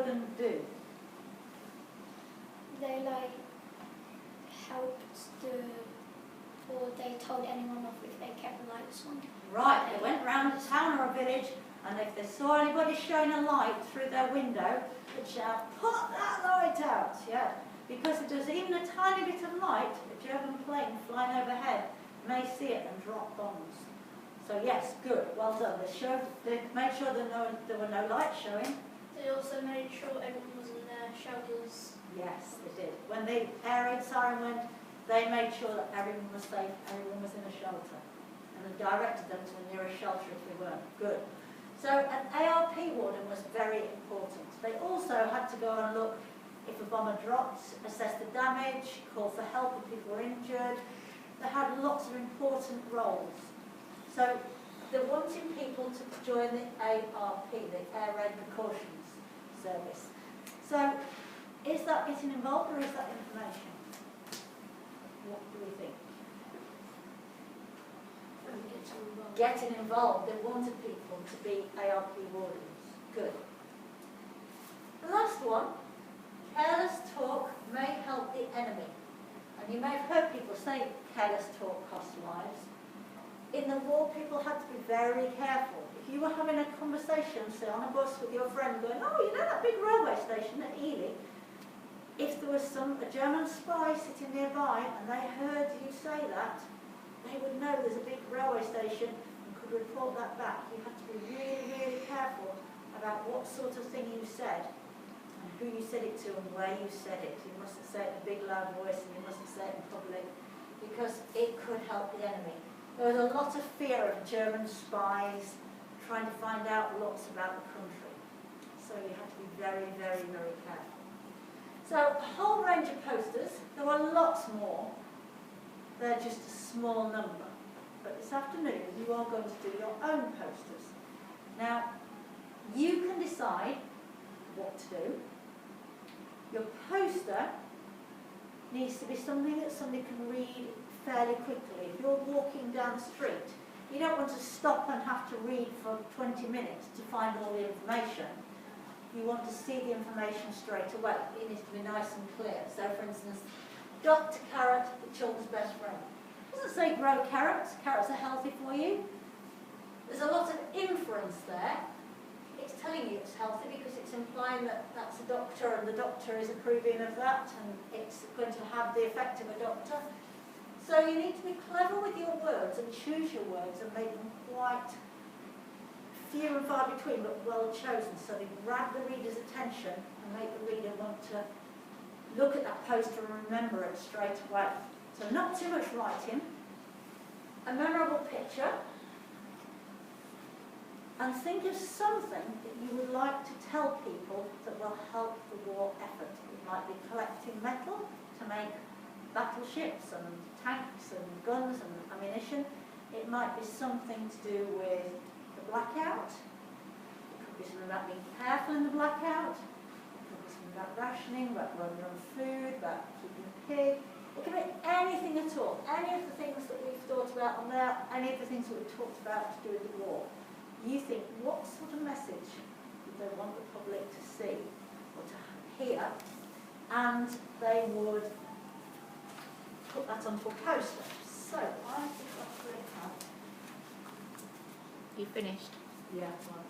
Warden do? They like helped or they told anyone off if they kept the lights on. Right, they went round a town or a village, and if they saw anybody showing a light through their window, they'd shout, "Put that light out!" Yeah, because if there's even a tiny bit of light, a German plane flying overhead may see it and drop bombs. So yes, good, well done. They made sure there were no lights showing. They also made sure everyone was in their shelters. Yes, they did. When the air raid siren went, they made sure that everyone was safe, everyone was in a shelter, and they directed them to the nearest shelter if they weren't. Good. So an ARP warden was very important. They also had to go and look if a bomber dropped, assess the damage, call for help if people were injured. They had lots of important roles. So they're wanting people to join the ARP, the Air Raid Precautions Service. So is that getting involved or is that information? What do we think? Getting involved. They wanted people to be ARP wardens. Good. The last one, careless talk may help the enemy. And you may have heard people say careless talk costs lives. In the war, people had to be very careful. If you were having a conversation, say on a bus with your friend going, "Oh, you know that big railway station at Ely?" If there was a German spy sitting nearby and they heard you say that, they would know there's a big railway station and could report that back. You had to be really, really careful about what sort of thing you said and who you said it to and where you said it. You mustn't say it in a big loud voice and you mustn't say it in public because it could help the enemy. There was a lot of fear of German spies trying to find out lots about the country. So you had to be very, very, very careful. So a whole range of posters. There were lots more. They're just a small number. But this afternoon you are going to do your own posters. Now, you can decide what to do. Your poster needs to be something that somebody can read fairly quickly. If you're walking down the street, you don't want to stop and have to read for 20 minutes to find all the information. You want to see the information straight away. It needs to be nice and clear. So, for instance, Dr. Carrot, the children's best friend. It doesn't say grow carrots. Carrots are healthy for you. There's a lot of inference there. It's telling you it's healthy because it's implying that that's a doctor and the doctor is approving of that and it's going to have the effect of a doctor. So you need to be clever with your words and choose your words and make them quite few and far between but well chosen so they grab the reader's attention and make the reader want to look at that poster and remember it straight away. So not too much writing, a memorable picture, and think of something that you would like to tell people that will help the war effort. It might be collecting metal to make battleships and tanks and guns and ammunition. It might be something to do with the blackout. It could be something about being careful in the blackout. It could be something about rationing, about running on food, about keeping a pig. It can be anything at all. Any of the things that we've thought about on there, any of the things that we've talked about to do with the war. You think, what sort of message would they want the public to see or to hear? And they would put that onto a poster. So, I think that's really hard. You finished? Yeah, well,